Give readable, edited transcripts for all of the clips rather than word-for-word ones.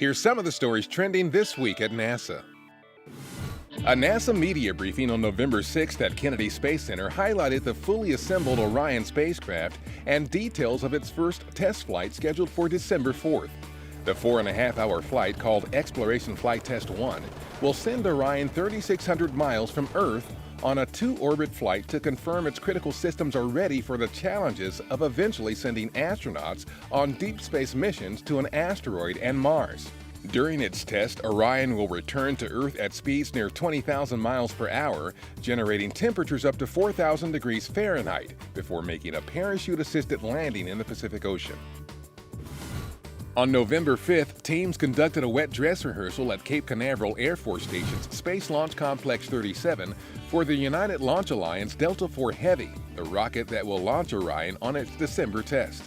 Here's some of the stories trending this week at NASA. A NASA media briefing on November 6th at Kennedy Space Center highlighted the fully assembled Orion spacecraft and details of its first test flight scheduled for December 4th. The 4.5-hour flight, called Exploration Flight Test 1, will send Orion 3,600 miles from Earth on a two-orbit flight to confirm its critical systems are ready for the challenges of eventually sending astronauts on deep space missions to an asteroid and Mars. During its test, Orion will return to Earth at speeds near 20,000 miles per hour, generating temperatures up to 4,000 degrees Fahrenheit before making a parachute-assisted landing in the Pacific Ocean. On November 5th, teams conducted a wet dress rehearsal at Cape Canaveral Air Force Station's Space Launch Complex 37 for the United Launch Alliance Delta IV Heavy, the rocket that will launch Orion on its December test.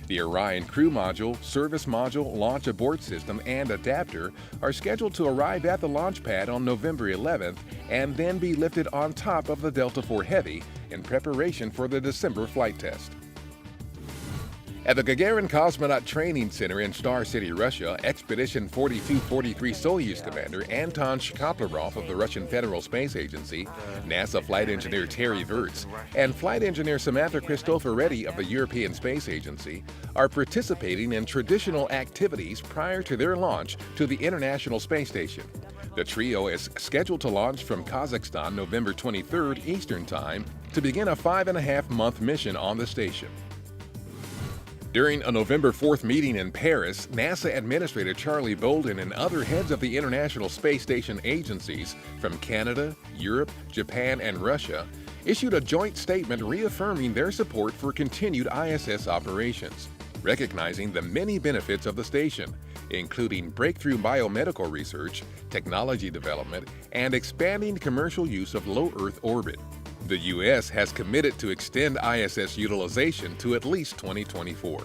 The Orion crew module, service module, launch abort system, and adapter are scheduled to arrive at the launch pad on November 11th and then be lifted on top of the Delta IV Heavy in preparation for the December flight test. At the Gagarin Cosmonaut Training Center in Star City, Russia, Expedition 4243 Soyuz commander Anton Shkaplerov of the Russian Federal Space Agency, NASA flight engineer Terry Virts, and flight engineer Samantha Cristoforetti of the European Space Agency are participating in traditional activities prior to their launch to the International Space Station. The trio is scheduled to launch from Kazakhstan November 23rd Eastern Time to begin a 5.5-month mission on the station. During a November 4th meeting in Paris, NASA Administrator Charlie Bolden and other heads of the International Space Station agencies from Canada, Europe, Japan, and Russia issued a joint statement reaffirming their support for continued ISS operations, recognizing the many benefits of the station, including breakthrough biomedical research, technology development, and expanding commercial use of low Earth orbit. The U.S. has committed to extend ISS utilization to at least 2024.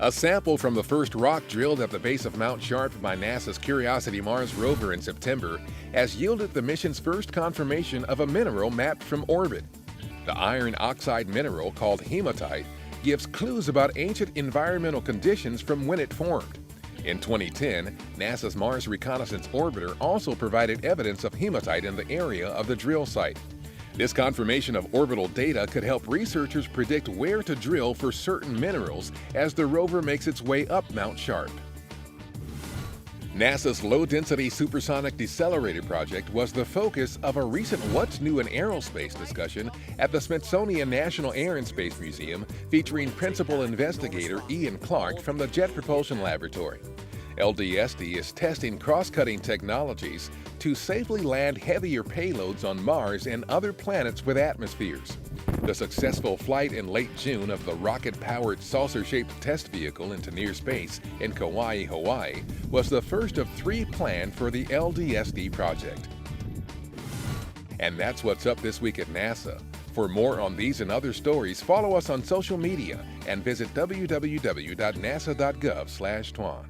A sample from the first rock drilled at the base of Mount Sharp by NASA's Curiosity Mars rover in September has yielded the mission's first confirmation of a mineral mapped from orbit. The iron oxide mineral, called hematite, gives clues about ancient environmental conditions from when it formed. In 2010, NASA's Mars Reconnaissance Orbiter also provided evidence of hematite in the area of the drill site. This confirmation of orbital data could help researchers predict where to drill for certain minerals as the rover makes its way up Mount Sharp. NASA's Low-Density Supersonic Decelerator project was the focus of a recent What's New in Aerospace discussion at the Smithsonian National Air and Space Museum, featuring Principal Investigator Ian Clark from the Jet Propulsion Laboratory. LDSD is testing cross-cutting technologies to safely land heavier payloads on Mars and other planets with atmospheres. The successful flight in late June of the rocket-powered saucer-shaped test vehicle into near space in Kauai, Hawaii, was the first of 3 planned for the LDSD project. And that's what's up this week at NASA. For more on these and other stories, follow us on social media and visit www.nasa.gov/twan.